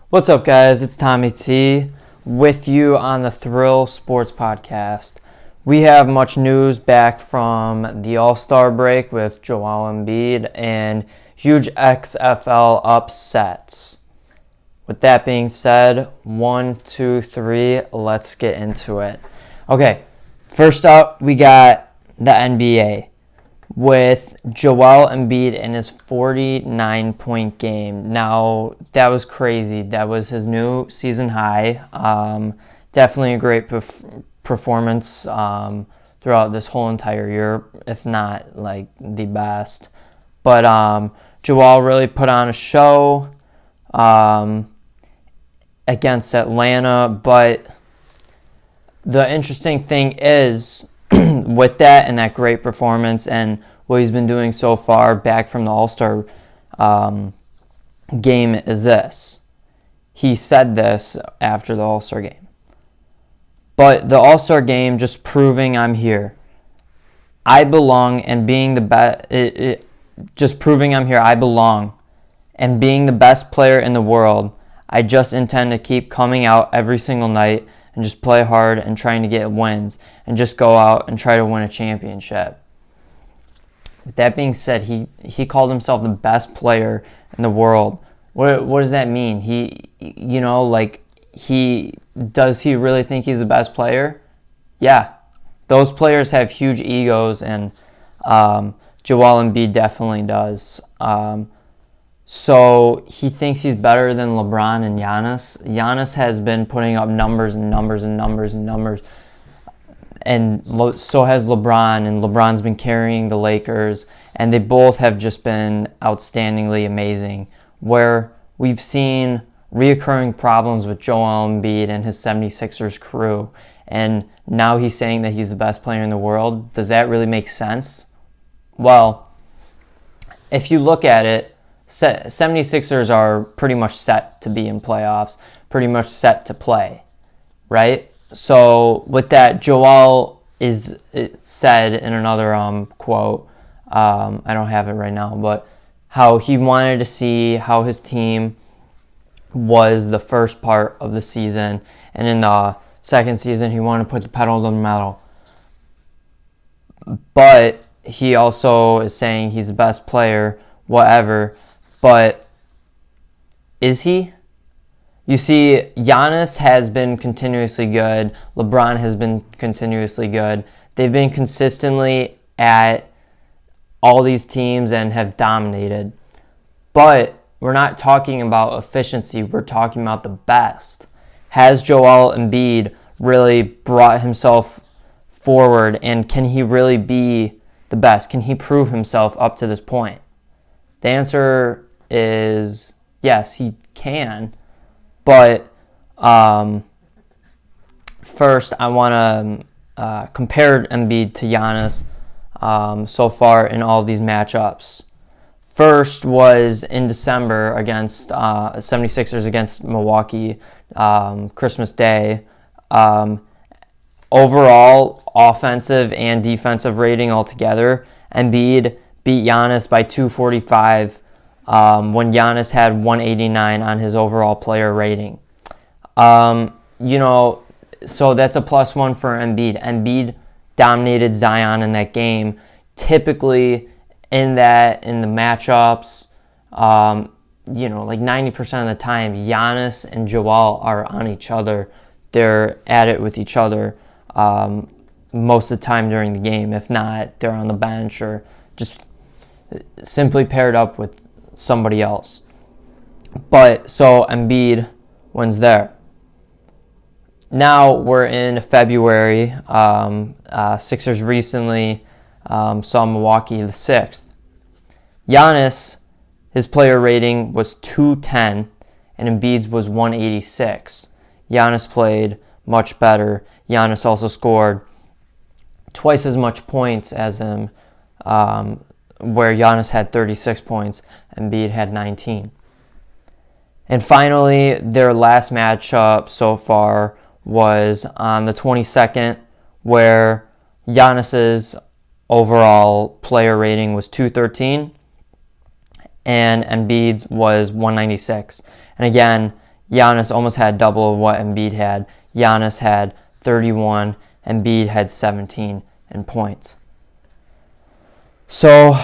What's up, guys? It's Tommy T with you on the Thrill Sports Podcast. We have much news back from the All-Star break with Joel Embiid and huge XFL upsets. With that being said, 1, 2, 3, let's get into it. Okay, first up, we got the NBA with Joel Embiid in his 49-point game. Now, that was crazy. That was his new season high. Definitely a great performance throughout this whole entire year, if not like the best. But Joel really put on a show against Atlanta. But the interesting thing is, with that and that great performance and what he's been doing so far back from the All-Star game is this. He said this after the All-Star game. But the All-Star game just proving I'm here. I belong and being the best. Just proving I'm here. I belong and being the best player in the world. I just intend to keep coming out every single night and just play hard and trying to get wins and just go out and try to win a championship. With that being said, he called himself the best player in the world. What does that mean? Does he really think he's the best player? Yeah. Those players have huge egos, and Joel Embiid definitely does. So he thinks he's better than LeBron and Giannis. Giannis has been putting up numbers and numbers and numbers and numbers. And so has LeBron. And LeBron's been carrying the Lakers. And they both have just been outstandingly amazing. Where we've seen reoccurring problems with Joel Embiid and his 76ers crew. And now he's saying that he's the best player in the world. Does that really make sense? Well, if you look at it, 76ers are pretty much set to be in playoffs, pretty much set to play, right? So with that, Joel said in another quote, I don't have it right now, but how he wanted to see how his team was the first part of the season, and in the second season, he wanted to put the pedal to the metal. But he also is saying he's the best player, whatever. But is he? You see, Giannis has been continuously good. LeBron has been continuously good. They've been consistently at all these teams and have dominated. But we're not talking about efficiency. We're talking about the best. Has Joel Embiid really brought himself forward, and can he really be the best? Can he prove himself up to this point? The answer is yes, he can. But first, I want to compare Embiid to Giannis so far in all of these matchups. First was in December against 76ers against Milwaukee, Christmas Day. Overall, offensive and defensive rating altogether, Embiid beat Giannis by 245 when Giannis had 189 on his overall player rating. So that's a +1 for Embiid. Embiid dominated Zion in that game. Typically, in the matchups, like 90% of the time, Giannis and Joel are on each other. They're at it with each other most of the time during the game. If not, they're on the bench or just simply paired up with somebody else. But so Embiid wins there. Now we're in February. Sixers recently saw Milwaukee the 6th. Giannis, his player rating was 210 and Embiid's was 186. Giannis played much better. Giannis also scored twice as much points as him, where Giannis had 36 points, Embiid had 19. And finally, their last matchup so far was on the 22nd, where Giannis's overall player rating was 213, and Embiid's was 196. And again, Giannis almost had double of what Embiid had. Giannis had 31, Embiid had 17 in points. So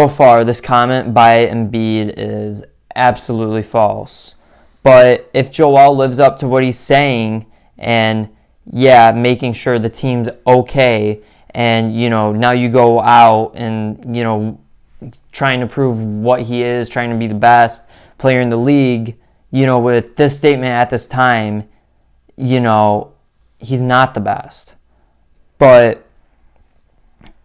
far, this comment by Embiid is absolutely false. But if Joel lives up to what he's saying and, making sure the team's okay, and, now you go out and, trying to prove what he is, trying to be the best player in the league, with this statement at this time, he's not the best. But,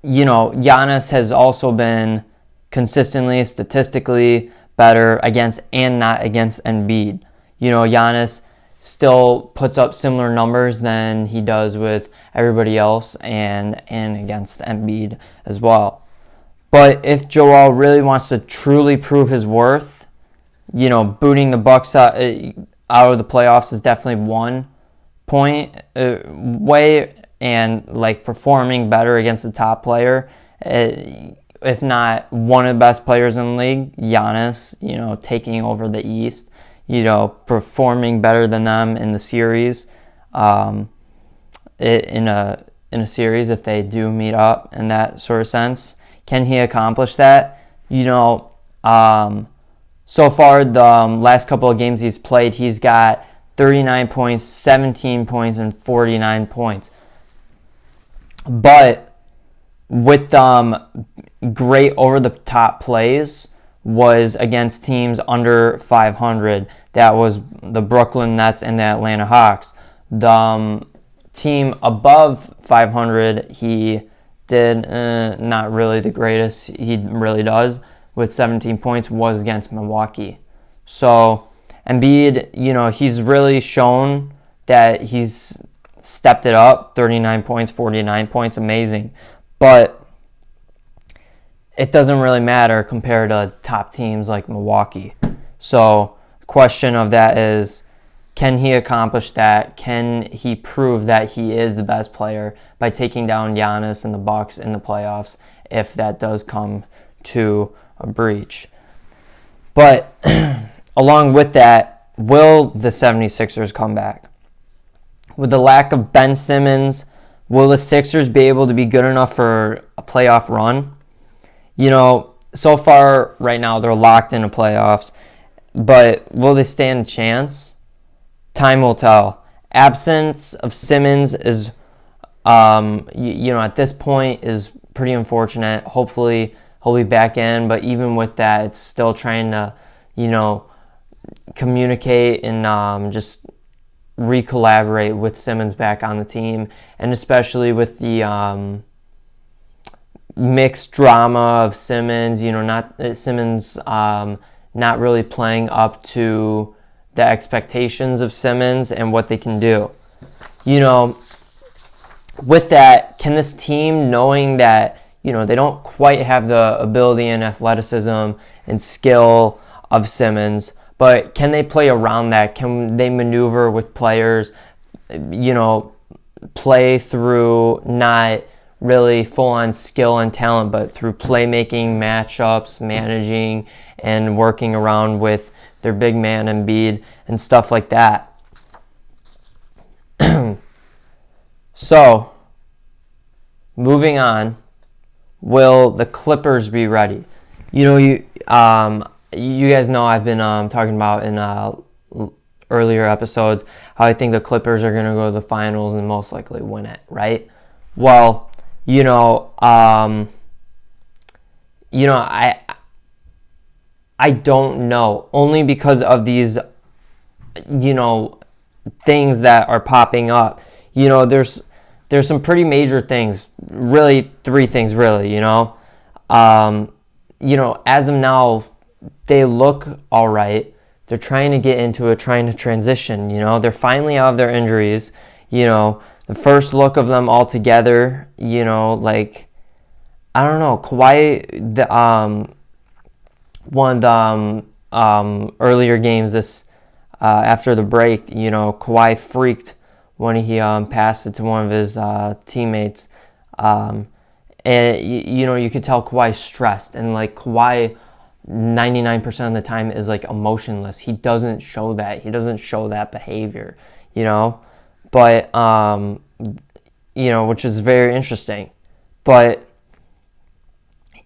Giannis has also been consistently, statistically better against and not against Embiid. Giannis still puts up similar numbers than he does with everybody else and against Embiid as well. But if Joel really wants to truly prove his worth, booting the Bucks out of the playoffs is definitely one way, and performing better against the top player, if not one of the best players in the league, Giannis, taking over the East, performing better than them in the series, in a series if they do meet up in that sort of sense. Can he accomplish that? So far, the last couple of games he's played, he's got 39 points, 17 points, and 49 points. But with great over-the-top plays was against teams under 500. That was the Brooklyn Nets and the Atlanta Hawks. The team above 500, he did not really the greatest. He really does with 17 points was against Milwaukee. So Embiid, he's really shown that he's stepped it up. 39 points, 49 points, amazing. But it doesn't really matter compared to top teams like Milwaukee. So the question of that is, can he accomplish that? Can he prove that he is the best player by taking down Giannis and the Bucks in the playoffs if that does come to a breach? But along with that, will the 76ers come back? With the lack of Ben Simmons, will the Sixers be able to be good enough for a playoff run? So far right now they're locked into playoffs, but will they stand a chance? Time will tell. Absence of Simmons is, at this point is pretty unfortunate. Hopefully he'll be back in, but even with that, it's still trying to, communicate and just re-collaborate with Simmons back on the team, and especially with the mixed drama of Simmons, not really playing up to the expectations of Simmons and what they can do. With that, can this team, knowing that, they don't quite have the ability and athleticism and skill of Simmons, but can they play around that? Can they maneuver with players, play through not really full-on skill and talent, but through playmaking, matchups, managing, and working around with their big man Embiid and stuff like that? So, moving on, will the Clippers be ready? You guys know I've been talking about in earlier episodes how I think the Clippers are going to go to the finals and most likely win it, right? Well, I don't know, only because of these, things that are popping up. There's some pretty major things, really three things, really, as of now, they look all right. They're trying to get into it, trying to transition, they're finally out of their injuries, the first look of them all together, I don't know, Kawhi, one of the earlier games this after the break, Kawhi freaked when he passed it to one of his teammates, and you could tell Kawhi's stressed, and Kawhi 99% of the time is like emotionless. He doesn't show that. He doesn't show that behavior, you know. But you know, which is very interesting. But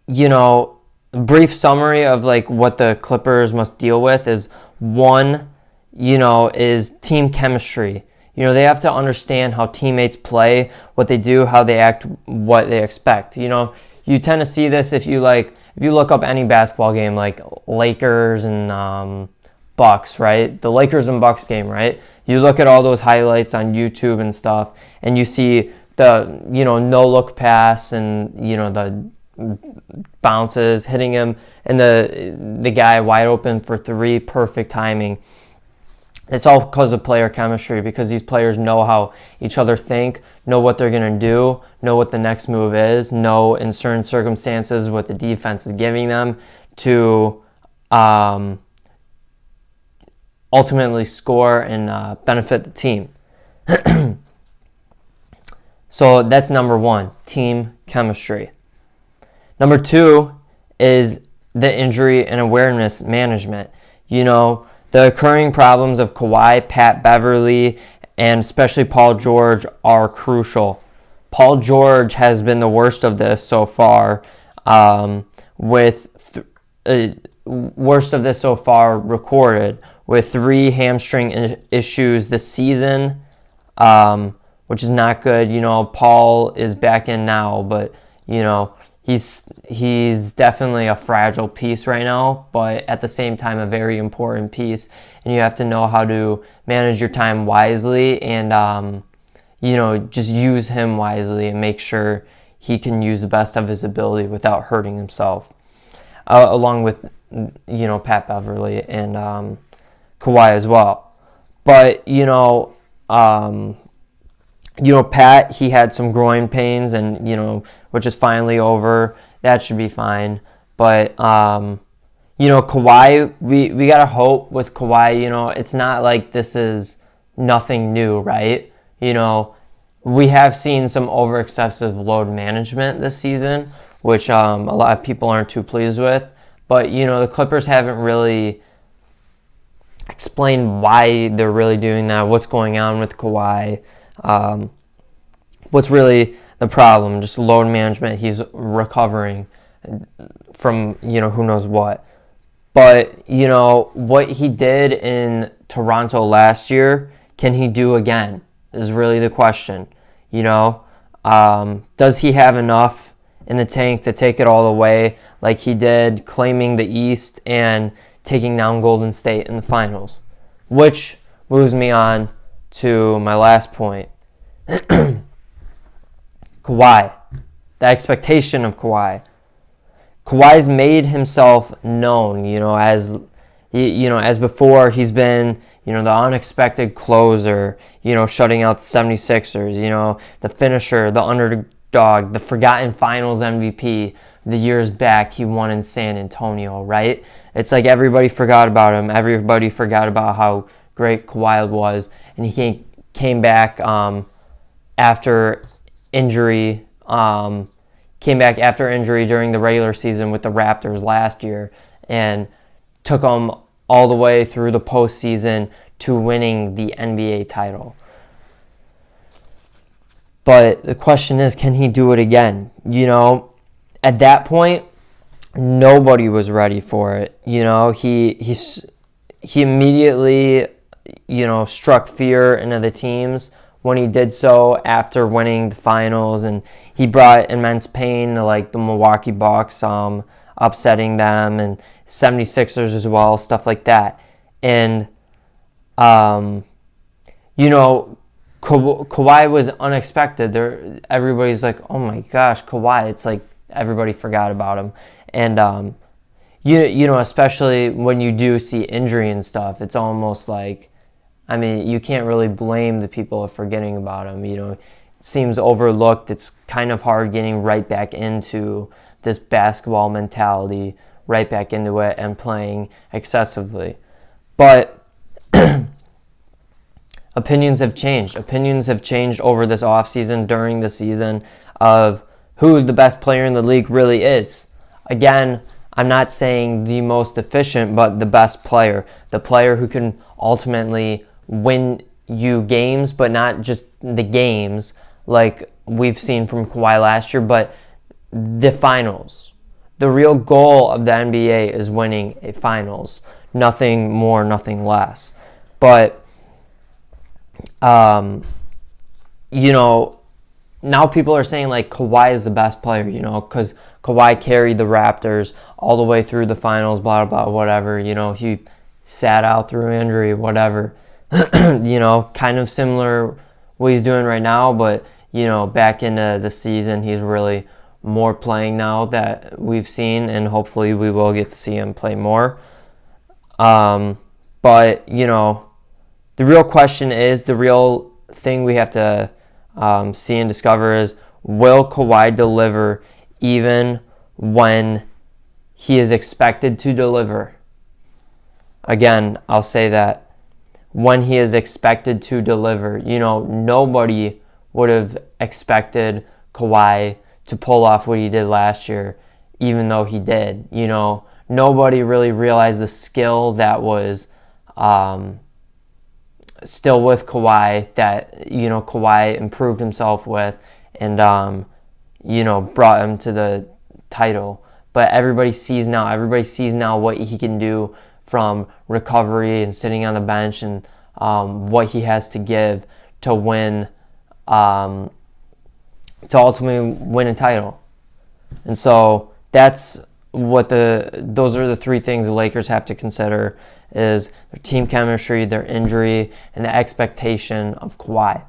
you know, brief summary of like what the Clippers must deal with is one, you know, is team chemistry. You know, they have to understand how teammates play, what they do, how they act, what they expect. You know, you tend to see this if you look up any basketball game like Lakers and Bucks, right? The Lakers and Bucks game, right? You look at all those highlights on YouTube and stuff, and you see the, you know, no look pass and, you know, the bounces hitting him and the guy wide open for three, perfect timing. It's all because of player chemistry, because these players know how each other think, know what they're going to do, know what the next move is, know in certain circumstances what the defense is giving them to ultimately score and benefit the team. So that's number one, team chemistry. Number two is the injury and awareness management. You know, the occurring problems of Kawhi, Pat Beverly, and especially Paul George are crucial. Paul George has been the worst of this so far, worst of this so far recorded, with 3 hamstring issues this season, which is not good. You know, Paul is back in now, but, you know, he's definitely a fragile piece right now, but at the same time a very important piece, and you have to know how to manage your time wisely and you know, just use him wisely and make sure he can use the best of his ability without hurting himself, along with, you know, Pat Beverly and Kawhi as well. But you know, Pat, he had some groin pains, and, you know, which is finally over. That should be fine. But, you know, Kawhi, we got to hope with Kawhi, you know, it's not like this is nothing new, right? You know, we have seen some over-excessive load management this season, which a lot of people aren't too pleased with. But, you know, the Clippers haven't really explained why they're really doing that, what's going on with Kawhi. What's really the problem? Just load management. He's recovering from, you know, who knows what. But, you know, what he did in Toronto last year, can he do again, is really the question. You know, does he have enough in the tank to take it all the way like he did, claiming the East and taking down Golden State in the finals? Which moves me on to my last point. Kawhi, the expectation of Kawhi. Kawhi's made himself known, you know, as before. He's been, you know, the unexpected closer, you know, shutting out the 76ers, you know, the finisher, the underdog, the forgotten finals MVP. The years back he won in San Antonio, right? It's like everybody forgot about him. Everybody forgot about how great Kawhi was, and he came back after injury. Came back after injury during the regular season with the Raptors last year and took them all the way through the postseason to winning the NBA title. But the question is, can he do it again? You know, at that point, nobody was ready for it. You know, he immediately, you know, struck fear into the teams when he did so after winning the finals, and he brought immense pain to like the Milwaukee Bucks, upsetting them, and 76ers as well, stuff like that. And you know, Kawhi was unexpected. Everybody's like, oh my gosh, Kawhi. It's like everybody forgot about him. And you know, especially when you do see injury and stuff, it's almost like, I mean, you can't really blame the people for forgetting about him. You know, it seems overlooked. It's kind of hard getting right back into this basketball mentality, right back into it and playing excessively. But opinions have changed. Opinions have changed over this offseason, during the season, of who the best player in the league really is. Again, I'm not saying the most efficient, but the best player. The player who can ultimately win you games, but not just the games like we've seen from Kawhi last year, but the finals. The real goal of the NBA is winning a finals. Nothing more, nothing less. But, you know, now people are saying like Kawhi is the best player, you know, because Kawhi carried the Raptors all the way through the finals, blah, blah, blah, whatever. You know, he sat out through injury, whatever. You know, kind of similar what he's doing right now, but, you know, back into the season, he's really more playing now that we've seen, and hopefully we will get to see him play more. But, you know, the real question is, the real thing we have to see and discover is, will Kawhi deliver even when he is expected to deliver? Again, I'll say that. When he is expected to deliver. You know, nobody would have expected Kawhi to pull off what he did last year, even though he did. You know, nobody really realized the skill that was still with Kawhi, that, you know, Kawhi improved himself with and, you know, brought him to the title. But everybody sees now what he can do from recovery and sitting on the bench, and what he has to give to win, to ultimately win a title. And so those are the three things the Lakers have to consider, is their team chemistry, their injury, and the expectation of Kawhi.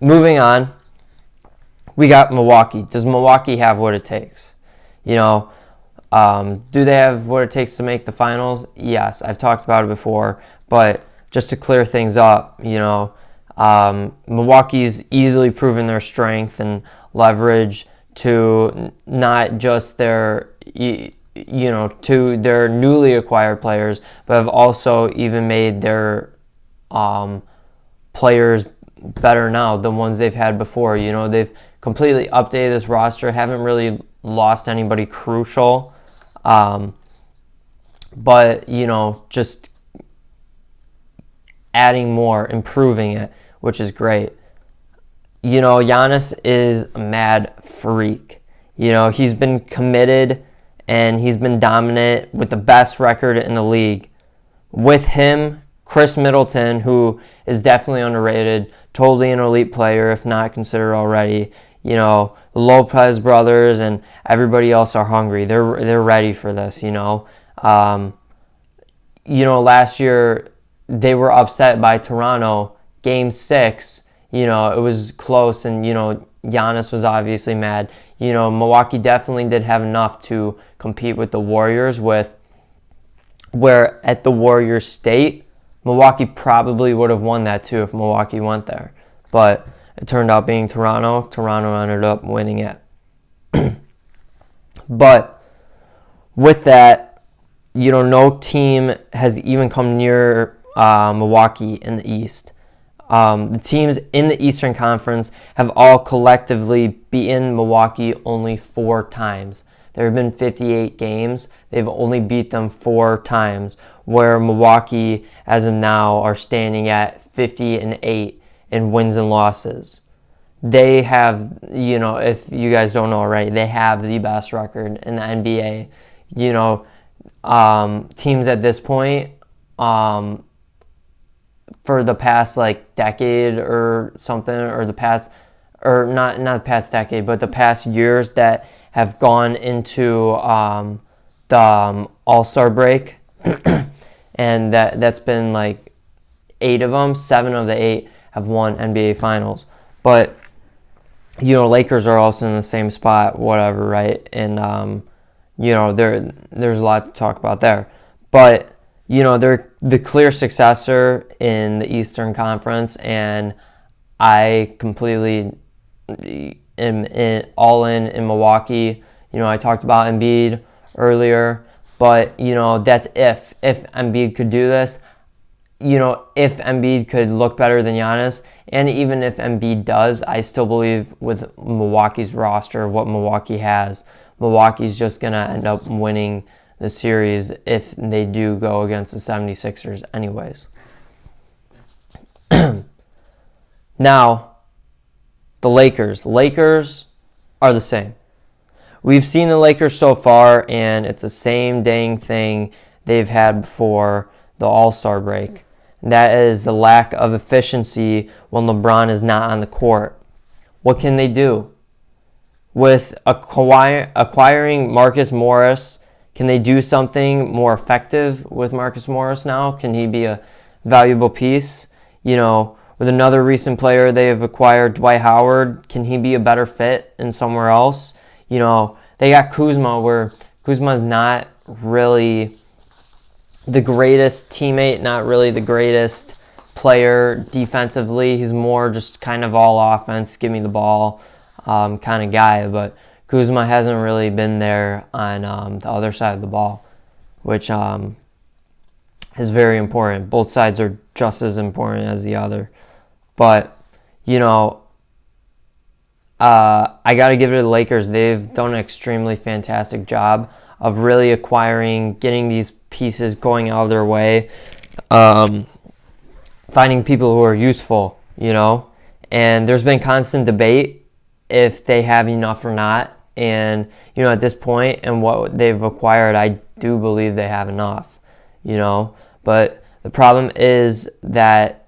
Moving on, we got Milwaukee. Does Milwaukee have what it takes? You know, do they have what it takes to make the finals? Yes, I've talked about it before, but just to clear things up, you know, Milwaukee's easily proven their strength and leverage to not just their, you know, to their newly acquired players, but have also even made their players better now than ones they've had before. You know, they've completely updated this roster, haven't really lost anybody crucial. But, you know, just adding more, improving it, which is great. You know, Giannis is a mad freak. You know, he's been committed and he's been dominant with the best record in the league. With him, Chris Middleton, who is definitely underrated, totally an elite player, if not considered already. You know, the Lopez brothers and everybody else are hungry. They're ready for this, you know. You know, last year they were upset by Toronto. Game 6, you know, it was close, and, you know, Giannis was obviously mad. You know, Milwaukee definitely did have enough to compete with the Warriors, where at the Warriors state, Milwaukee probably would have won that too if Milwaukee went there. But it turned out being Toronto. Toronto ended up winning it. But with that, you know, no team has even come near Milwaukee in the East. The teams in the Eastern Conference have all collectively beaten Milwaukee only 4 times. There have been 58 games. They've only beat them 4 times, where Milwaukee, as of now, are standing at 50-8 in wins and losses. They have, you know, if you guys don't know already, they have the best record in the NBA. You know, teams at this point, for the past like decade or something, or not the past decade, but the past years that have gone into the All-Star break, and that's been like 8 of them. 7 of the 8 have won NBA Finals. But, you know, Lakers are also in the same spot, whatever, right? And, you know, there's a lot to talk about there. But, you know, they're the clear successor in the Eastern Conference, and I completely am all in Milwaukee. You know, I talked about Embiid earlier, but, you know, that's if Embiid could do this. You know, if Embiid could look better than Giannis, and even if Embiid does, I still believe with Milwaukee's roster, what Milwaukee has, Milwaukee's just going to end up winning the series if they do go against the 76ers anyways. Now, the Lakers. Lakers are the same. We've seen the Lakers so far, and it's the same dang thing they've had before the All-Star break. And that is the lack of efficiency when LeBron is not on the court. What can they do? With acquiring Marcus Morris, can they do something more effective with Marcus Morris now? Can he be a valuable piece? With another recent player they have acquired, Dwight Howard, can he be a better fit in somewhere else? They got Kuzma, where Kuzma's not really the greatest teammate, not really the greatest player defensively. He's more just kind of all offense, give me the ball kind of guy. But Kuzma hasn't really been there on the other side of the ball, which is very important. Both sides are just as important as the other. But, I got to give it to the Lakers. They've done an extremely fantastic job of really acquiring, getting these pieces, going out of their way, finding people who are useful, And there's been constant debate if they have enough or not. And, at this point and what they've acquired, I do believe they have enough, But the problem is that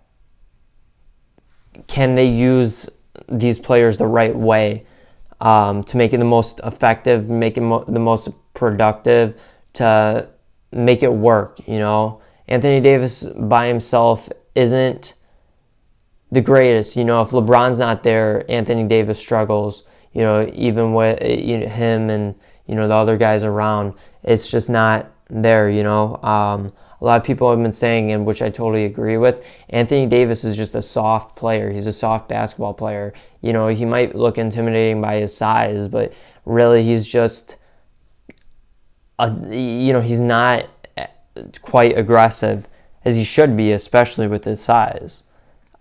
can they use these players the right way to make it the most effective, make it the most productive, to make it work, Anthony Davis by himself isn't the greatest. If LeBron's not there, Anthony Davis struggles, even with him and, the other guys around. It's just not there, A lot of people have been saying, and which I totally agree with, Anthony Davis is just a soft player. He's a soft basketball player. He might look intimidating by his size, but really he's just, he's not quite aggressive as he should be, especially with his size.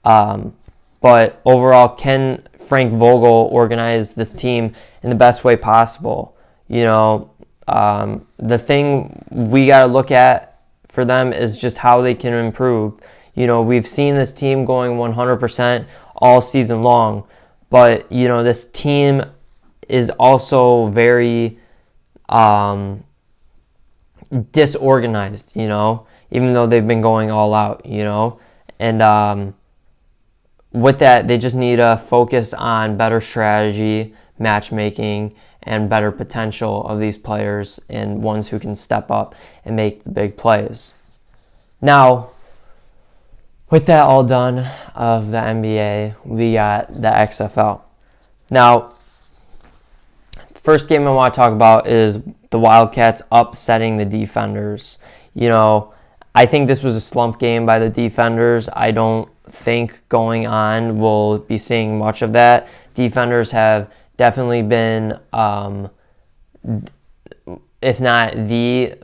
But overall, can Frank Vogel organize this team in the best way possible? The thing we got to look at for them is just how they can improve. We've seen this team going 100% all season long, but, this team is also very disorganized, even though they've been going all out, And with that, they just need to focus on better strategy, matchmaking, and better potential of these players and ones who can step up and make the big plays. Now, with that all done of the NBA, we got the XFL. Now, the first game I want to talk about is the Wildcats upsetting the Defenders. I think this was a slump game by the Defenders. I don't think going on we'll be seeing much of that. Defenders have definitely been, if not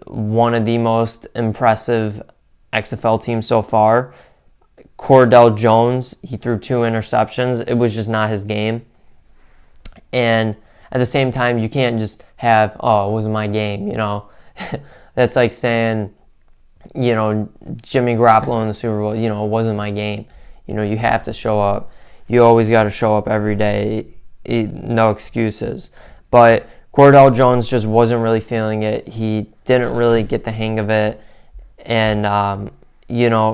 one of the most impressive XFL teams so far. Cordell Jones, he threw 2 interceptions. It was just not his game. And at the same time, you can't just have, it wasn't my game, That's like saying, Jimmy Garoppolo in the Super Bowl, it wasn't my game. You have to show up. You always got to show up every day. No excuses. But Cordell Jones just wasn't really feeling it. He didn't really get the hang of it. And,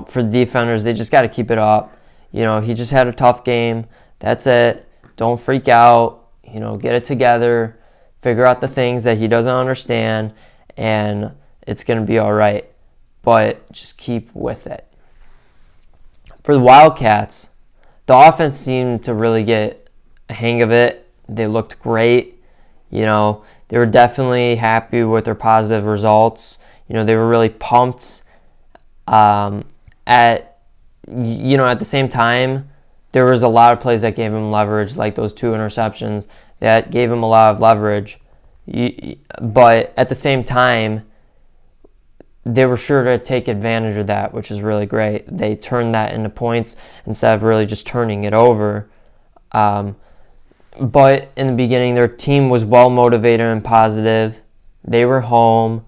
for the Defenders, they just got to keep it up. He just had a tough game. That's it. Don't freak out. Get it together. Figure out the things that he doesn't understand. And it's going to be all right. But just keep with it. For the Wildcats, the offense seemed to really get a hang of it. They looked great. They were definitely happy with their positive results. They were really pumped. At the same time, there was a lot of plays that gave him leverage, like those 2 interceptions that gave him a lot of leverage. But at the same time, they were sure to take advantage of that, which is really great. They turned that into points instead of really just turning it over. But in the beginning, their team was well motivated and positive. They were home.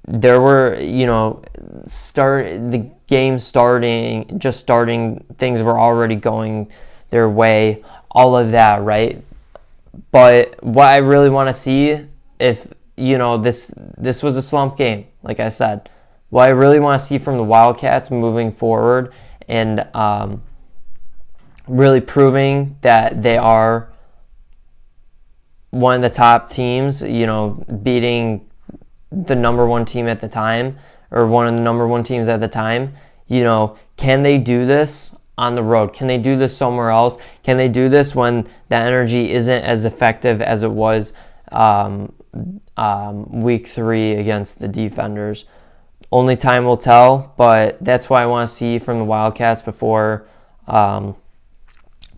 There were, the game starting, things were already going their way, all of that, right? But what I really want to see, if, this was a slump game, like I said, what I really want to see from the Wildcats moving forward and really proving that they are one of the top teams, beating the number one team at the time, or one of the number one teams at the time, can they do this on the road? Can they do this somewhere else? Can they do this when the energy isn't as effective as it was week 3 against the Defenders? Only time will tell, but that's what I want to see from the Wildcats before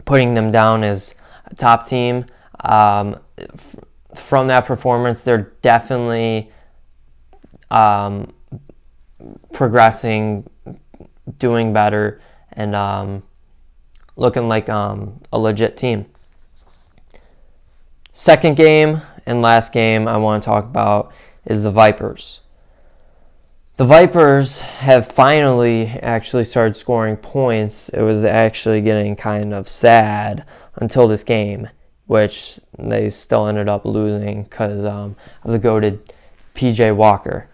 putting them down as a top team. From that performance, they're definitely progressing, doing better, and looking like a legit team. Second game and last game I want to talk about is the Vipers. The Vipers have finally actually started scoring points. It was actually getting kind of sad until this game, which they still ended up losing because of the goated PJ Walker.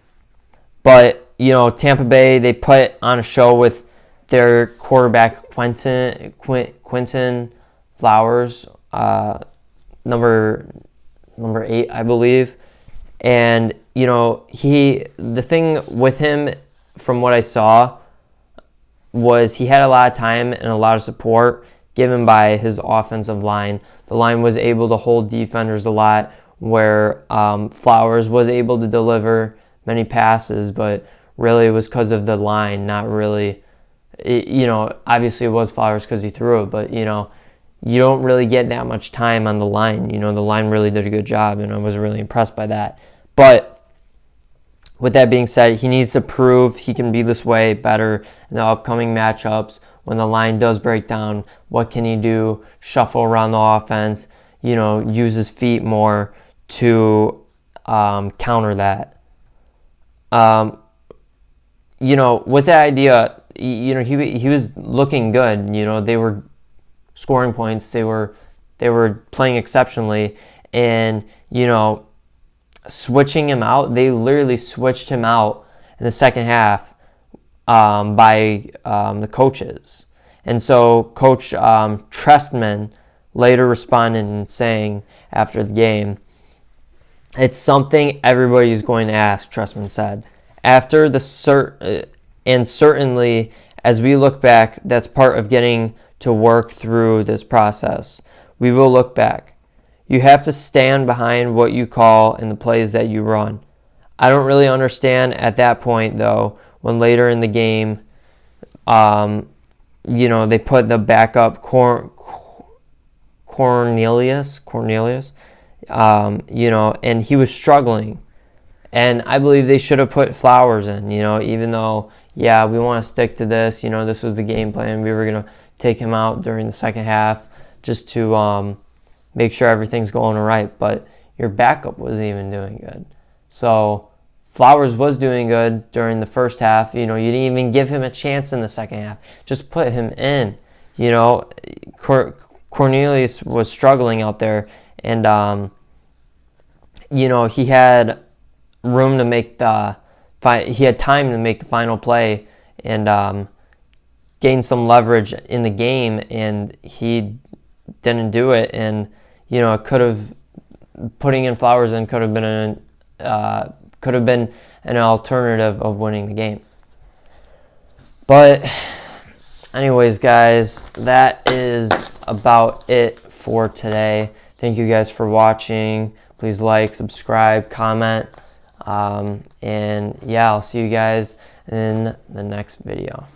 But, Tampa Bay, they put on a show with their quarterback, Quentin Flowers, number 8, I believe. And, the thing with him, from what I saw, was he had a lot of time and a lot of support given by his offensive line. The line was able to hold defenders a lot, where Flowers was able to deliver many passes, but really it was because of the line, not really. Obviously it was Flowers because he threw it, but, you don't really get that much time on the line. The line really did a good job, and I was really impressed by that. But with that being said, he needs to prove he can be this way better in the upcoming matchups. When the line does break down, what can he do? Shuffle around the offense, use his feet more to counter that. With that idea, he was looking good. They were scoring points. They were playing exceptionally, and switching him out. They literally switched him out in the second half by the coaches. And so Coach Trestman later responded and saying after the game, "It's something everybody's going to ask," Trestman said. "After the and certainly as we look back, that's part of getting to work through this process. We will look back. You have to stand behind what you call and the plays that you run. I don't really understand at that point, though, when later in the game, they put the backup Cornelius, and he was struggling. And I believe they should have put Flowers in, even though, we want to stick to this. This was the game plan. We were going to take him out during the second half just to make sure everything's going all right. But your backup wasn't even doing good. So Flowers was doing good during the first half. You didn't even give him a chance in the second half. Just put him in. Cornelius was struggling out there. And, he had room to make he had time to make the final play and gain some leverage in the game, and he didn't do it. And it could have, putting in Flowers in could have been an alternative of winning the game. But anyways, guys, that is about it for today. Thank you guys for watching. Please like, subscribe, comment, and I'll see you guys in the next video.